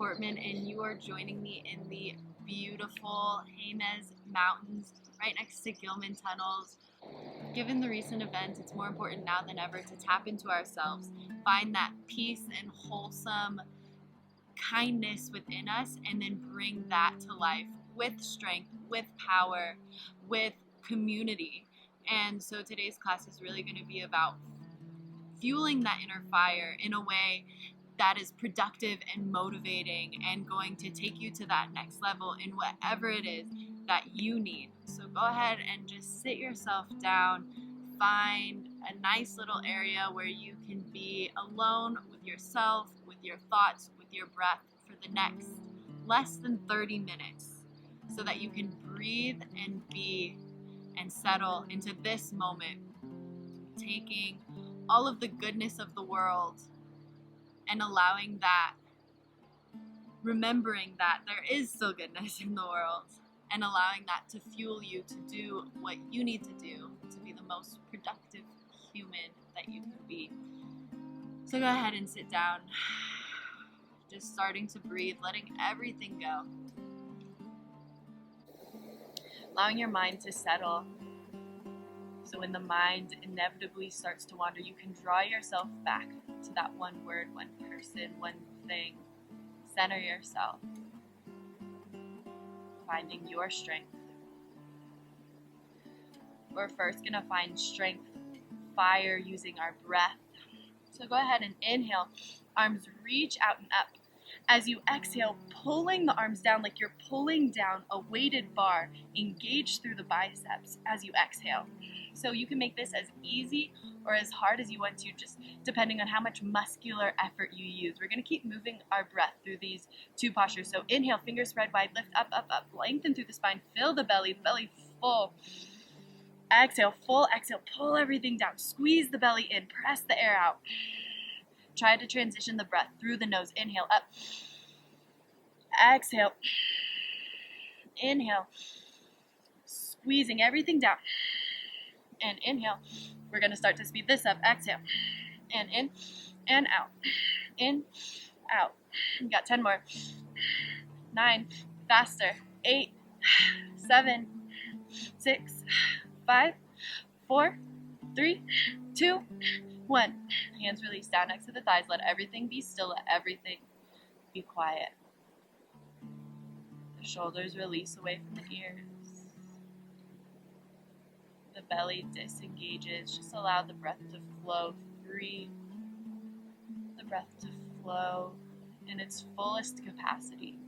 Portman, and you are joining me in the beautiful Jemez Mountains right next to Gilman Tunnels. Given the recent events, it's more important now than ever to tap into ourselves, find that peace and wholesome kindness within us, and then bring that to life with strength, with power, with community. And so today's class is really going to be about fueling that inner fire in a way that is productive and motivating and going to take you to that next level in whatever it is that you need. So go ahead and just sit yourself down, find a nice little area where you can be alone with yourself, with your thoughts, with your breath for the next less than 30 minutes so that you can breathe and be and settle into this moment, taking all of the goodness of the world and allowing that, remembering that there is still goodness in the world, and allowing that to fuel you to do what you need to do to be the most productive human that you can be. So go ahead and sit down, just starting to breathe, letting everything go. Allowing your mind to settle. So when the mind inevitably starts to wander, you can draw yourself back to that one word, one person, one thing. Center yourself. Finding your strength. We're first going to find strength, fire, using our breath. So go ahead and inhale. Arms reach out and up. As you exhale, pulling the arms down like you're pulling down a weighted bar. Engage through the biceps as you exhale. So you can make this as easy or as hard as you want to, just depending on how much muscular effort you use. We're going to keep moving our breath through these two postures. So inhale, fingers spread wide, lift up, up, up, lengthen through the spine, fill the belly full. Exhale, full exhale, pull everything down, squeeze the belly in, press the air out. Try to transition the breath through the nose. Inhale, up. Exhale. Inhale. Squeezing everything down. And inhale. We're going to start to speed this up. Exhale. And in and out. In, out. We got 10 more. 9. Faster. 8. 7. 6. 5. 4. 3. 2. 1. Hands release down next to the thighs. Let everything be still. Let everything be quiet. The shoulders release away from the ears. The belly disengages. Just allow the breath to flow free. The breath to flow in its fullest capacity.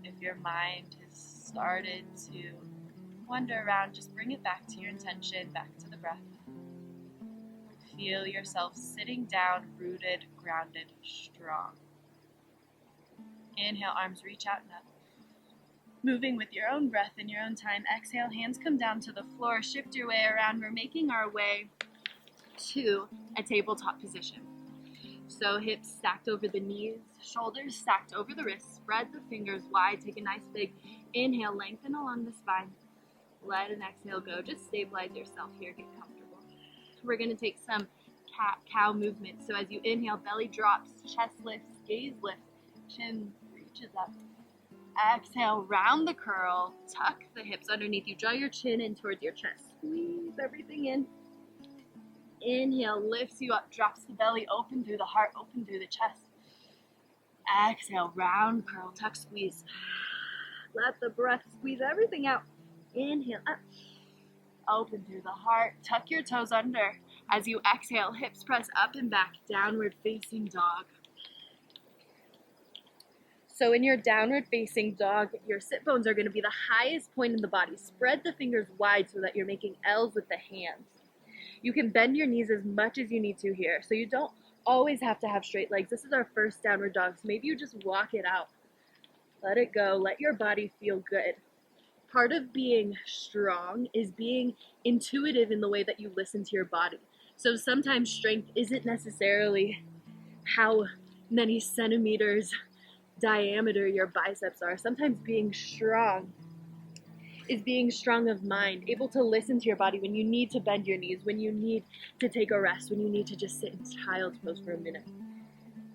If your mind has started to wander around, just bring it back to your intention, back to the breath. Feel yourself sitting down, rooted, grounded, strong. Inhale, arms reach out and up. Moving with your own breath in your own time. Exhale, hands come down to the floor. Shift your way around. We're making our way to a tabletop position. So hips stacked over the knees, shoulders stacked over the wrists. Spread the fingers wide. Take a nice big inhale, lengthen along the spine. Let an exhale go. Just stabilize yourself here. Get comfortable. We're going to take some cat-cow movement. So as you inhale, belly drops, chest lifts, gaze lifts, chin reaches up. Exhale, round the curl. Tuck the hips underneath you. Draw your chin in towards your chest. Squeeze everything in. Inhale, lifts you up, drops the belly, open through the heart, open through the chest. Exhale, round curl, tuck, squeeze. Let the breath squeeze everything out. Inhale, up. Open through the heart, tuck your toes under. As you exhale, hips press up and back, downward facing dog. So in your downward facing dog, your sit bones are going to be the highest point in the body. Spread the fingers wide so that you're making L's with the hands. You can bend your knees as much as you need to here. So you don't always have to have straight legs. This is our first downward dog. So maybe you just walk it out. Let it go. Let your body feel good. Part of being strong is being intuitive in the way that you listen to your body. So sometimes strength isn't necessarily how many centimeters diameter your biceps are. Sometimes being strong is being strong of mind, able to listen to your body when you need to bend your knees, when you need to take a rest, when you need to just sit in child's pose for a minute.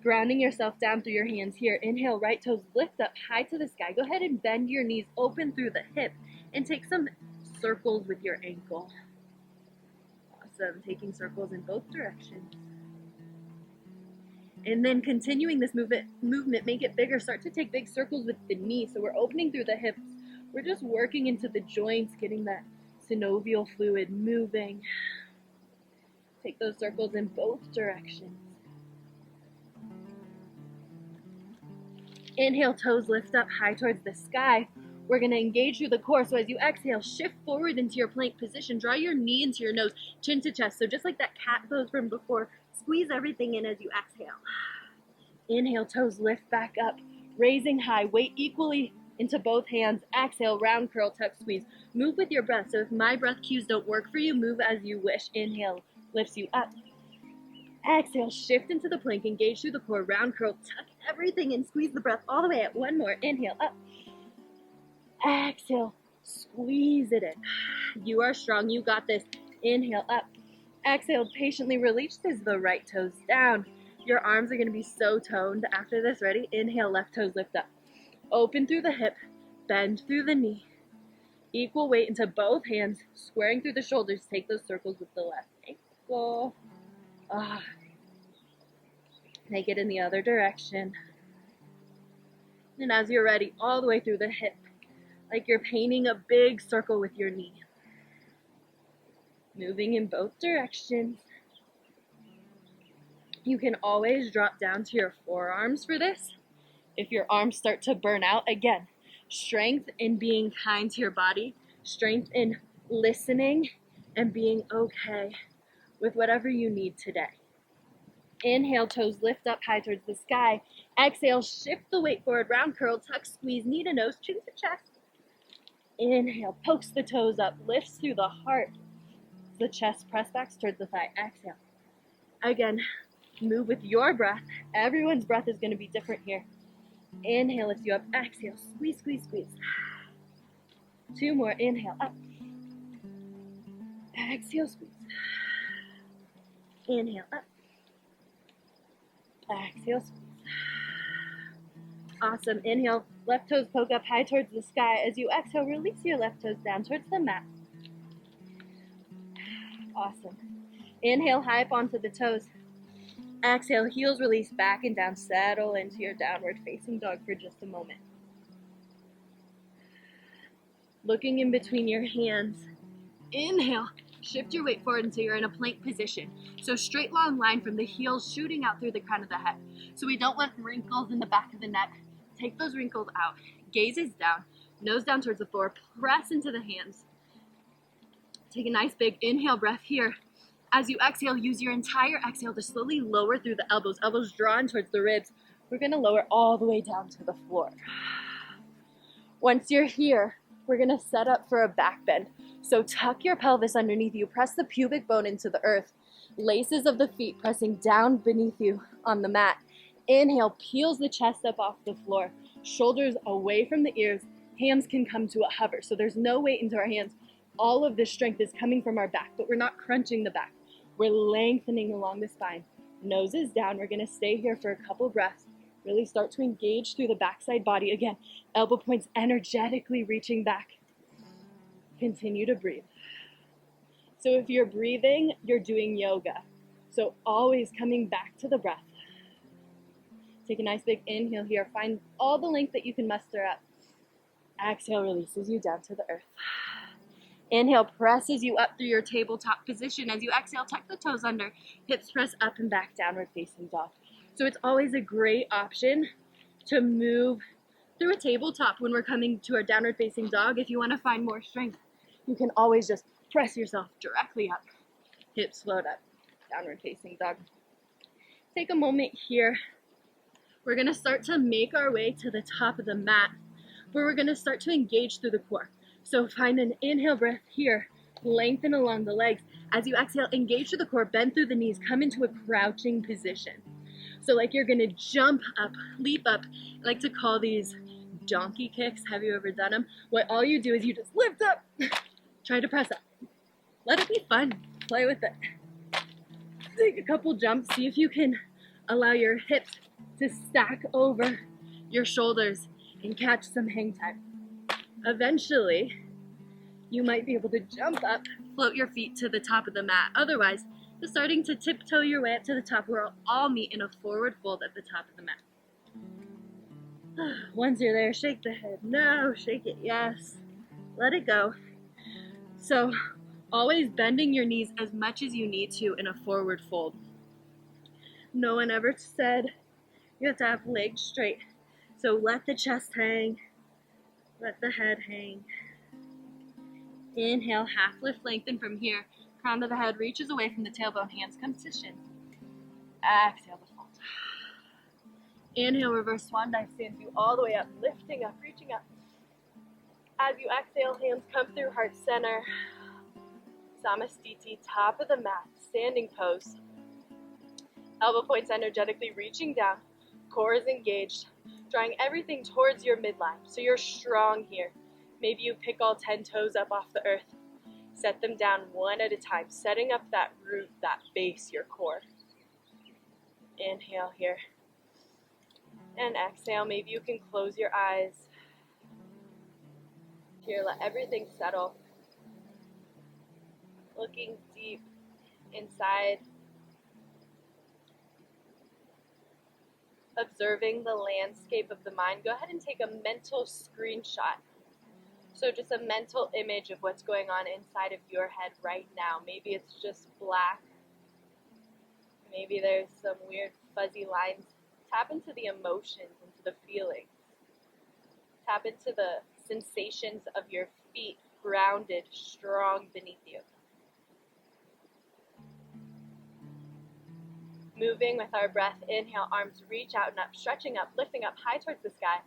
Grounding yourself down through your hands here. Inhale, right toes lift up high to the sky. Go ahead and bend your knees open through the hip and take some circles with your ankle. Awesome. Taking circles in both directions. And then continuing this movement, make it bigger. Start to take big circles with the knee. So we're opening through the hips. We're just working into the joints, getting that synovial fluid moving. Take those circles in both directions. Inhale, toes lift up high towards the sky. We're going to engage through the core. So as you exhale, shift forward into your plank position. Draw your knee into your nose, chin to chest. So just like that cat pose from before, squeeze everything in as you exhale. Inhale, toes lift back up, raising high. Weight equally into both hands. Exhale, round curl, tuck, squeeze. Move with your breath. So if my breath cues don't work for you, move as you wish. Inhale, lifts you up. Exhale, shift into the plank, engage through the core, round curl, tuck everything and squeeze the breath all the way out. One more. Inhale, up. Exhale, squeeze it in. You are strong. You got this. Inhale, up. Exhale, patiently release the right toes down. Your arms are going to be so toned after this. Ready? Inhale, left toes lift up. Open through the hip, bend through the knee. Equal weight into both hands, squaring through the shoulders. Take those circles with the left ankle. Take it in the other direction. And as you're ready, all the way through the hip, like you're painting a big circle with your knee. Moving in both directions. You can always drop down to your forearms for this. If your arms start to burn out, again, strength in being kind to your body, strength in listening and being okay with whatever you need today. Inhale, toes lift up high towards the sky. Exhale, shift the weight forward, round curl, tuck, squeeze, knee to nose, chin to chest. Inhale, pokes the toes up, lifts through the heart. The chest press back towards the thigh. Exhale. Again, move with your breath. Everyone's breath is going to be different here. Inhale, lifts you up. Exhale, squeeze, squeeze, squeeze. Two more. Inhale, up. Exhale, squeeze. Inhale, up. Exhale, squeeze. Awesome. Inhale, left toes poke up high towards the sky. As you exhale, release your left toes down towards the mat. Awesome. Inhale, high up onto the toes. Exhale, heels release back and down. Settle into your downward facing dog for just a moment. Looking in between your hands. Inhale, shift your weight forward until you're in a plank position. So straight long line from the heels shooting out through the crown of the head. So we don't want wrinkles in the back of the neck. Take those wrinkles out. Gaze is down, nose down towards the floor. Press into the hands. Take a nice big inhale breath here. As you exhale, use your entire exhale to slowly lower through the elbows. Elbows drawn towards the ribs. We're going to lower all the way down to the floor. Once you're here, we're going to set up for a back bend. So tuck your pelvis underneath you. Press the pubic bone into the earth. Laces of the feet pressing down beneath you on the mat. Inhale, peels the chest up off the floor. Shoulders away from the ears. Hands can come to a hover. So there's no weight into our hands. All of this strength is coming from our back, but we're not crunching the back. We're lengthening along the spine. Nose is down. We're going to stay here for a couple breaths. Really start to engage through the backside body. Again, elbow points energetically reaching back. Continue to breathe. So if you're breathing, you're doing yoga. So always coming back to the breath. Take a nice big inhale here. Find all the length that you can muster up. Exhale releases you down to the earth. Inhale presses you up through your tabletop position. As you exhale, tuck the toes under. Hips press up and back, downward facing dog. So it's always a great option to move through a tabletop when we're coming to our downward facing dog. If you want to find more strength, you can always just press yourself directly up. Hips float up, downward facing dog. Take a moment here. We're going to start to make our way to the top of the mat, where we're going to start to engage through the core. So find an inhale breath here. Lengthen along the legs. As you exhale, engage through the core, bend through the knees, come into a crouching position. So like you're going to jump up, leap up. I like to call these donkey kicks. Have you ever done them? What all you do is you just lift up, try to press up. Let it be fun. Play with it. Take a couple jumps. See if you can allow your hips to stack over your shoulders and catch some hang time. Eventually, you might be able to jump up, float your feet to the top of the mat. Otherwise, just starting to tiptoe your way up to the top. We'll all meet in a forward fold at the top of the mat. Once you're there, shake the head. No, shake it. Yes. Let it go. So, always bending your knees as much as you need to in a forward fold. No one ever said you have to have legs straight. So let the chest hang. Let the head hang. Inhale, half lift, lengthen from here. Crown of the head reaches away from the tailbone, hands come to shin. Exhale to fold. Inhale, reverse swan dive, stands you all the way up, lifting up, reaching up. As you exhale, hands come through heart center. Samadhi, top of the mat, standing pose. Elbow points energetically reaching down. Core is engaged, drawing everything towards your midline. So you're strong here. Maybe you pick all 10 toes up off the earth. Set them down one at a time, setting up that root, that base, your core. Inhale here. And exhale, maybe you can close your eyes. Here, let everything settle. Looking deep inside. Observing the landscape of the mind. Go ahead and take a mental screenshot. So just a mental image of what's going on inside of your head right now. Maybe it's just black. Maybe there's some weird fuzzy lines. Tap into the emotions, into the feelings. Tap into the sensations of your feet, grounded, strong beneath you. Moving with our breath, inhale, arms reach out and up, stretching up, lifting up high towards the sky.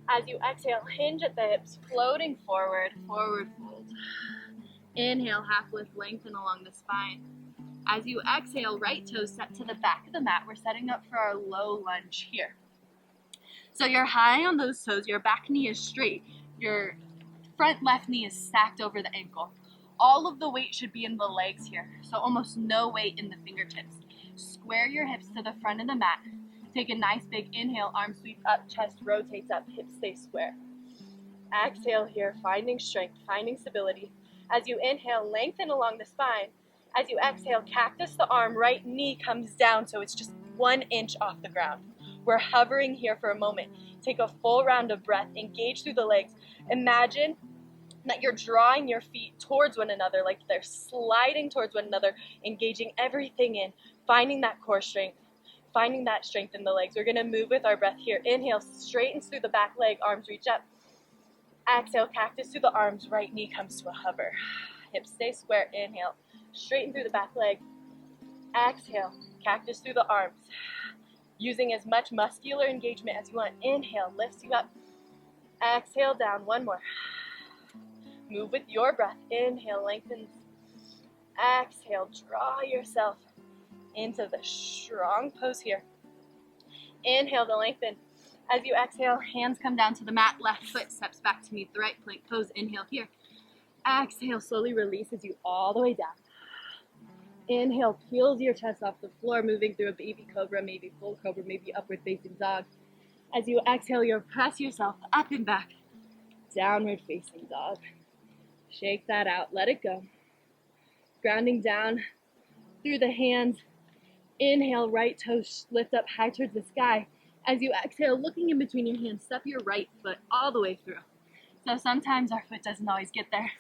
As you exhale, hinge at the hips, floating forward, forward fold. Inhale, half lift, lengthen along the spine. As you exhale, right toes set to the back of the mat. We're setting up for our low lunge here. So you're high on those toes, your back knee is straight, your front left knee is stacked over the ankle. All of the weight should be in the legs here, so almost no weight in the fingertips. Square your hips to the front of the mat. Take a nice big inhale, arms sweep up, chest rotates up, hips stay square. Exhale here, finding strength, finding stability. As you inhale, lengthen along the spine. As you exhale, cactus the arm, right knee comes down so it's just 1 inch off the ground. We're hovering here for a moment. Take a full round of breath, engage through the legs. Imagine that you're drawing your feet towards one another, like they're sliding towards one another, engaging everything in, finding that core strength, finding that strength in the legs. We're gonna move with our breath here. Inhale, straightens through the back leg, arms reach up. Exhale, cactus through the arms, right knee comes to a hover. Hips stay square, inhale, straighten through the back leg. Exhale, cactus through the arms. Using as much muscular engagement as you want. Inhale, lifts you up. Exhale, down, one more. Move with your breath. Inhale, lengthens. Exhale, draw yourself into the strong pose here. Inhale to lengthen. As you exhale, hands come down to the mat. Left foot steps back to meet the right plank pose. Inhale here. Exhale, slowly releases you all the way down. Inhale, peels your chest off the floor, moving through a baby cobra, maybe full cobra, maybe upward facing dog. As you exhale, you press yourself up and back. Downward facing dog. Shake that out, let it go. Grounding down through the hands. Inhale, right toes lift up high towards the sky. As you exhale, looking in between your hands, step your right foot all the way through. So sometimes our foot doesn't always get there.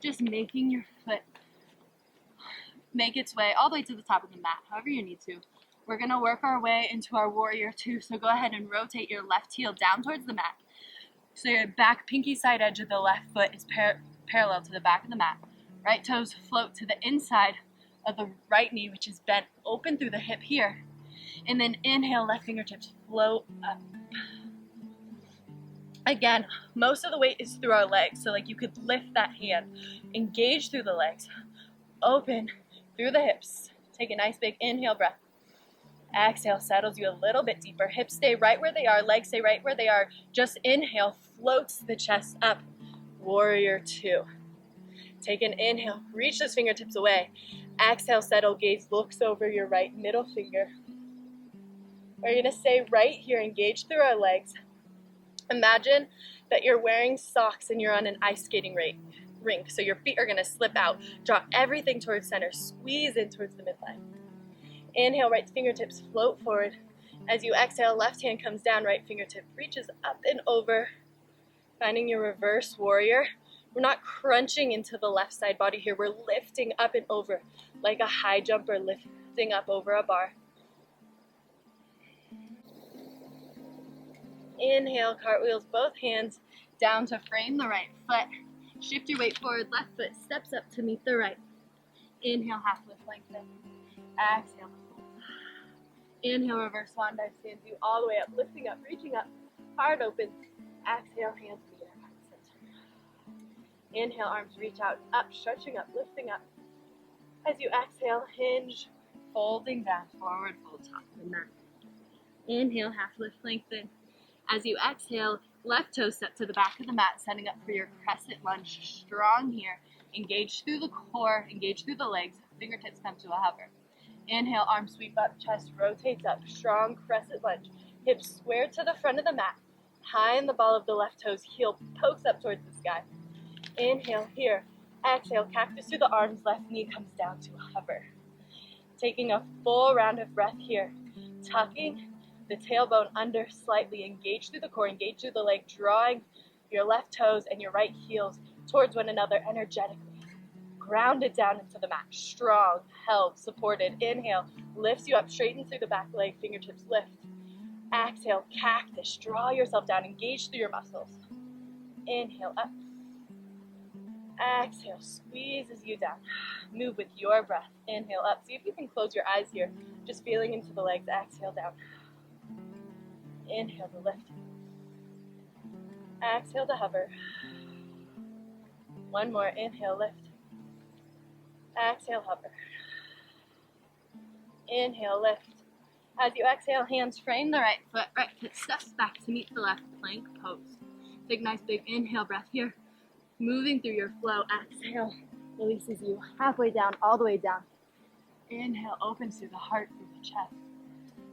Just making your foot make its way all the way to the top of the mat, however you need to. We're gonna work our way into our warrior two. So go ahead and rotate your left heel down towards the mat. So your back pinky side edge of the left foot is parallel to the back of the mat. Right toes float to the inside of the right knee, which is bent open through the hip here. And then inhale, left fingertips float up. Again, most of the weight is through our legs. So like you could lift that hand, engage through the legs, open through the hips. Take a nice big inhale breath. Exhale, settles you a little bit deeper. Hips stay right where they are, legs stay right where they are. Just inhale, floats the chest up. Warrior two. Take an inhale, reach those fingertips away. Exhale, settle, gaze looks over your right middle finger. We're gonna stay right here, engage through our legs. Imagine that you're wearing socks and you're on an ice skating rink. So your feet are gonna slip out. Draw everything towards center, squeeze in towards the midline. Inhale, right fingertips float forward. As you exhale, left hand comes down, right fingertip reaches up and over. Finding your reverse warrior. We're not crunching into the left side body here. We're lifting up and over like a high jumper lifting up over a bar. Inhale, cartwheels both hands down to frame the right foot. Shift your weight forward, left foot steps up to meet the right. Inhale, half lift, lengthen. Exhale. Inhale, reverse swan dive, stands you all the way up, lifting up, reaching up, heart open. Exhale, hands meet at heart center. Inhale, arms reach out, up, stretching up, lifting up. As you exhale, hinge, folding down, forward fold, top of the mat. Inhale, half lift, lengthen. As you exhale, left toe step to the back of the mat, setting up for your crescent lunge. Strong here. Engage through the core, engage through the legs. Fingertips come to a hover. Inhale, arms sweep up, chest rotates up. Strong crescent lunge. Hips square to the front of the mat. High in the ball of the left toes, heel pokes up towards the sky. Inhale here. Exhale, cactus through the arms, left knee comes down to a hover. Taking a full round of breath here. Tucking the tailbone under slightly, engage through the core, engage through the leg, drawing your left toes and your right heels towards one another energetically. Grounded down into the mat, strong, held, supported. Inhale, lifts you up, straighten through the back leg, fingertips lift. Exhale, cactus, draw yourself down, engage through your muscles. Inhale, up. Exhale, squeezes you down. Move with your breath. Inhale, up. See if you can close your eyes here, just feeling into the legs. Exhale, down. Inhale to lift. Exhale to hover. One more. Inhale, lift. Exhale, hover. Inhale, lift. As you exhale, hands frame the right foot. Right foot steps back to meet the left, plank pose. Take a nice big inhale breath here. Moving through your flow. Exhale releases you halfway down, all the way down. Inhale opens through the heart, through the chest.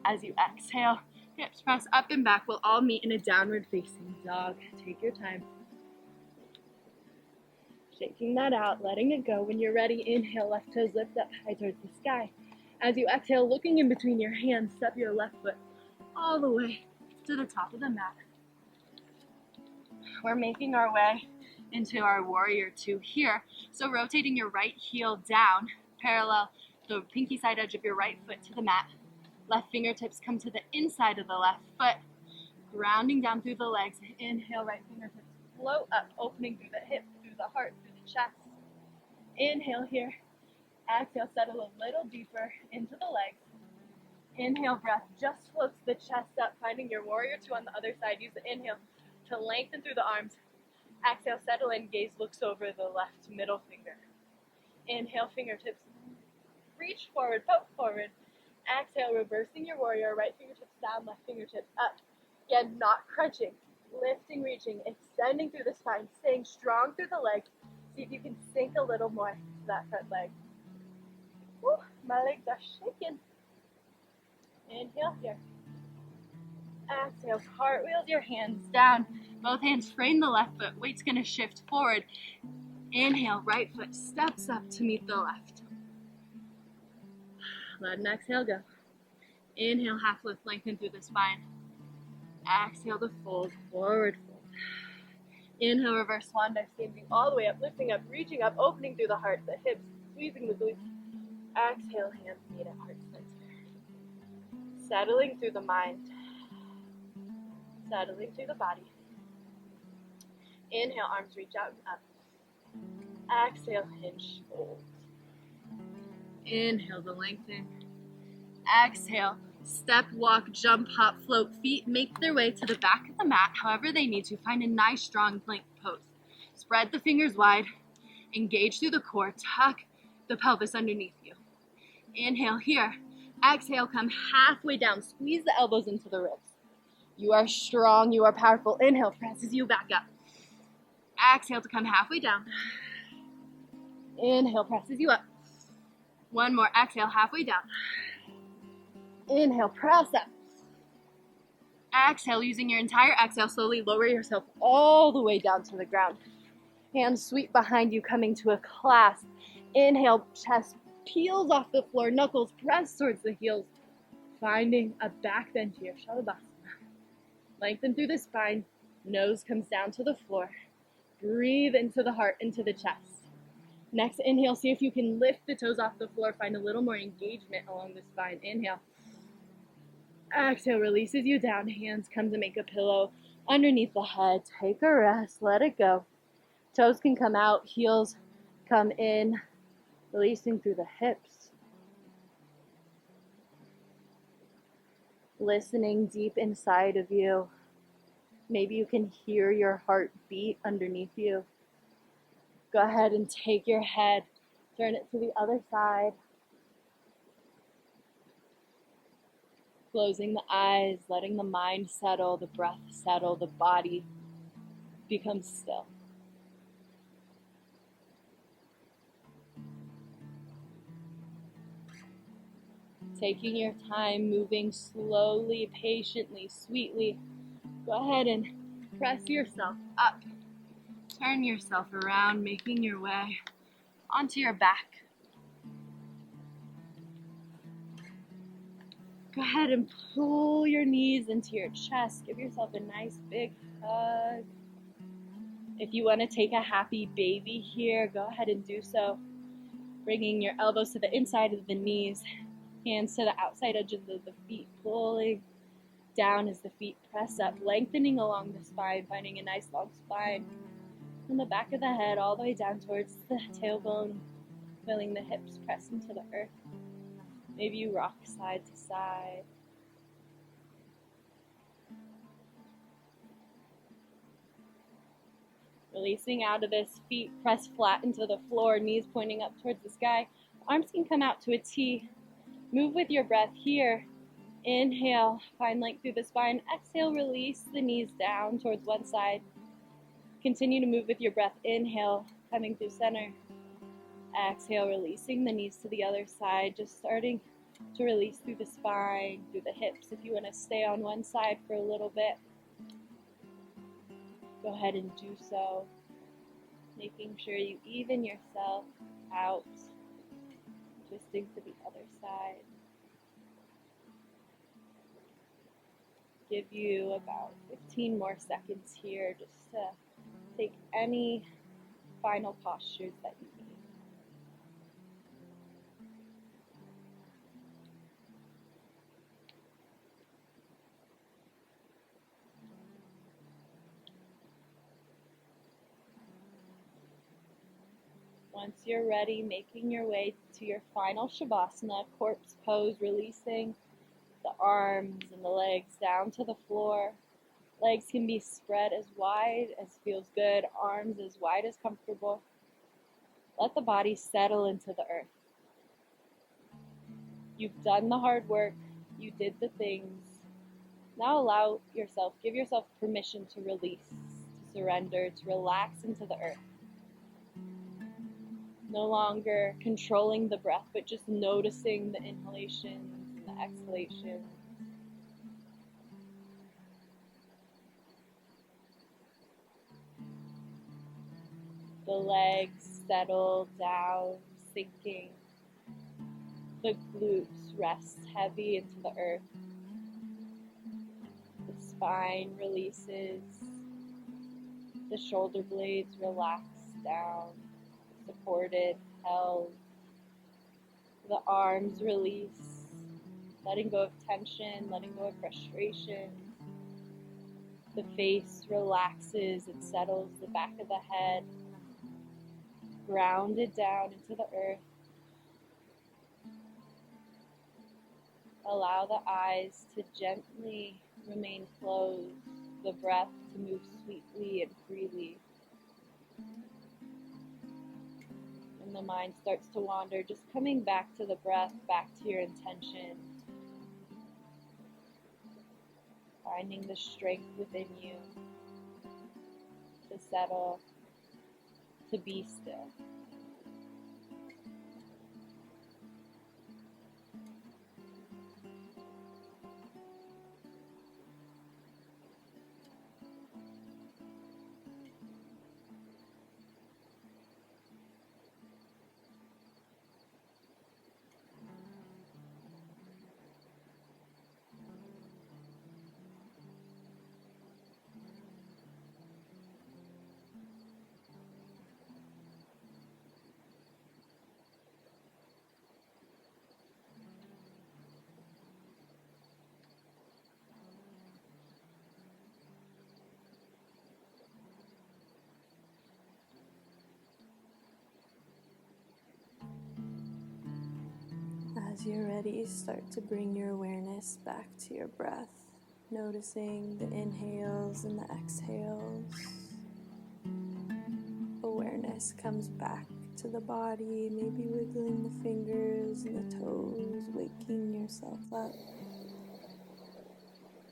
As you exhale, hips press up and back. We'll all meet in a downward facing dog. Take your time. Shaking that out, letting it go. When you're ready, inhale, left toes lift up high towards the sky. As you exhale, looking in between your hands, step your left foot all the way to the top of the mat. We're making our way into our warrior two here. So rotating your right heel down, parallel the pinky side edge of your right foot to the mat. Left fingertips come to the inside of the left foot, grounding down through the legs. Inhale, right fingertips float up, opening through the hips, through the heart, through the chest. Inhale here. Exhale, settle a little deeper into the legs. Inhale, breath just floats the chest up, finding your warrior two on the other side. Use the inhale to lengthen through the arms. Exhale, settle in, gaze looks over the left middle finger. Inhale, fingertips reach forward, poke forward. Exhale, reversing your warrior, right fingertips down, left fingertips up. Again, not crunching, lifting, reaching, extending through the spine, staying strong through the legs. See if you can sink a little more to that front leg. Woo, my legs are shaking. Inhale here. Exhale, cartwheels your hands down. Both hands frame the left foot. Weight's gonna shift forward. Inhale, right foot steps up to meet the left. Let an exhale go. Inhale, half lift, lengthen through the spine. Exhale to fold, forward fold. Inhale, reverse swan dive, standing all the way up, lifting up, reaching up, opening through the heart, the hips, squeezing the glutes. Exhale, hands meet at heart center. Settling through the mind. Settling through the body. Inhale, arms reach out and up. Exhale, hinge, fold. Inhale to lengthen. Exhale, step, walk, jump, hop, float. Feet make their way to the back of the mat however they need to. Find a nice strong plank pose. Spread the fingers wide. Engage through the core. Tuck the pelvis underneath you. Inhale here. Exhale, come halfway down. Squeeze the elbows into the ribs. You are strong, you are powerful. Inhale, presses you back up. Exhale to come halfway down. Inhale, presses you up. One more, exhale, halfway down. Inhale, press up. Exhale, using your entire exhale, slowly lower yourself all the way down to the ground. Hands sweep behind you, coming to a clasp. Inhale, chest peels off the floor, knuckles press towards the heels, finding a back bend here, Shavasana. Lengthen through the spine, nose comes down to the floor. Breathe into the heart, into the chest. Next inhale, see if you can lift the toes off the floor, find a little more engagement along the spine. Inhale. Exhale, releases you down, hands come to make a pillow underneath the head. Take a rest, let it go. Toes can come out, heels come in, releasing through the hips. Listening deep inside of you. Maybe you can hear your heart beat underneath you. Go ahead and take your head, turn it to the other side. Closing the eyes, letting the mind settle, the breath settle, the body become still. Taking your time, moving slowly, patiently, sweetly. Go ahead and press yourself up. Turn yourself around, making your way onto your back. Go ahead and pull your knees into your chest. Give yourself a nice big hug. If you want to take a happy baby here, go ahead and do so. Bringing your elbows to the inside of the knees, hands to the outside edges of the feet, pulling down as the feet press up, lengthening along the spine, finding a nice long spine. From the back of the head all the way down towards the tailbone, feeling the hips press into the earth. Maybe you rock side to side. Releasing out of this, feet press flat into the floor, knees pointing up towards the sky. Arms can come out to a T. Move with your breath here. Inhale, find length through the spine. Exhale, release the knees down towards one side. Continue to move with your breath. Inhale, coming through center. Exhale, releasing the knees to the other side. Just starting to release through the spine, through the hips. If you want to stay on one side for a little bit, go ahead and do so. Making sure you even yourself out. Twisting to the other side. Give you about 15 more seconds here just to take any final postures that you need. Once you're ready, making your way to your final Shavasana, corpse pose, releasing the arms and the legs down to the floor. Legs can be spread as wide as feels good, arms as wide as comfortable. Let the body settle into the earth. You've done the hard work, you did the things. Now give yourself permission to release, to surrender, to relax into the earth. No longer controlling the breath, but just noticing the inhalations and the exhalations. The legs settle down, sinking. The glutes rest heavy into the earth. The spine releases. The shoulder blades relax down, supported, held. The arms release, letting go of tension, letting go of frustration. The face relaxes and settles, the back of the head grounded down into the earth. Allow the eyes to gently remain closed, the breath to move sweetly and freely. And the mind starts to wander, just coming back to the breath, back to your intention. Finding the strength within you to settle, to be still. As you're ready, start to bring your awareness back to your breath, noticing the inhales and the exhales. Awareness comes back to the body, maybe wiggling the fingers and the toes, waking yourself up.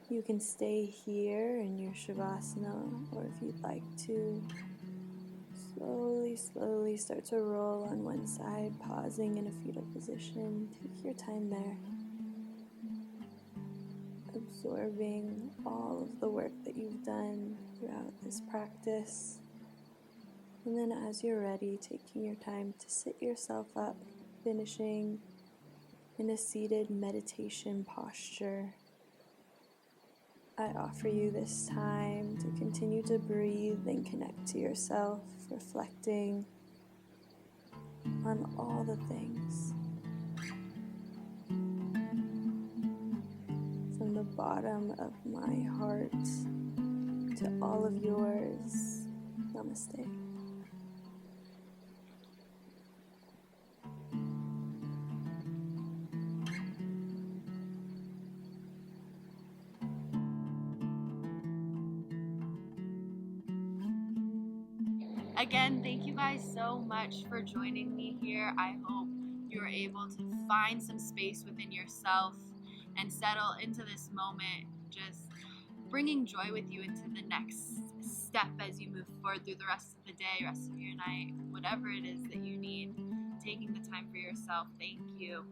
You can stay here in your Shavasana, or if you'd like to, slowly start to roll on one side, pausing in a fetal position. Take your time there, absorbing all of the work that you've done throughout this practice. And then as you're ready, taking your time to sit yourself up, finishing in a seated meditation posture. I offer you this time to continue to breathe and connect to yourself, reflecting on all the things. From the bottom of my heart to all of yours, namaste. Again, thank you guys so much for joining me here. I hope you're able to find some space within yourself and settle into this moment, just bringing joy with you into the next step as you move forward through the rest of the day, rest of your night, whatever it is that you need. Taking the time for yourself. Thank you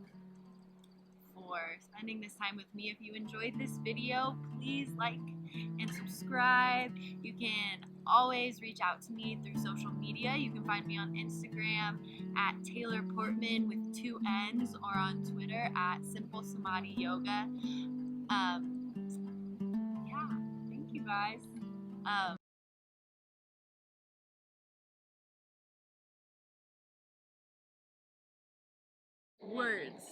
for spending this time with me. If you enjoyed this video, please like and subscribe. You can always reach out to me through social media. You can find me on Instagram at Taylor Portman with 2 N's, or on Twitter at Simple Samadhi Yoga. Yeah, thank you guys. Words.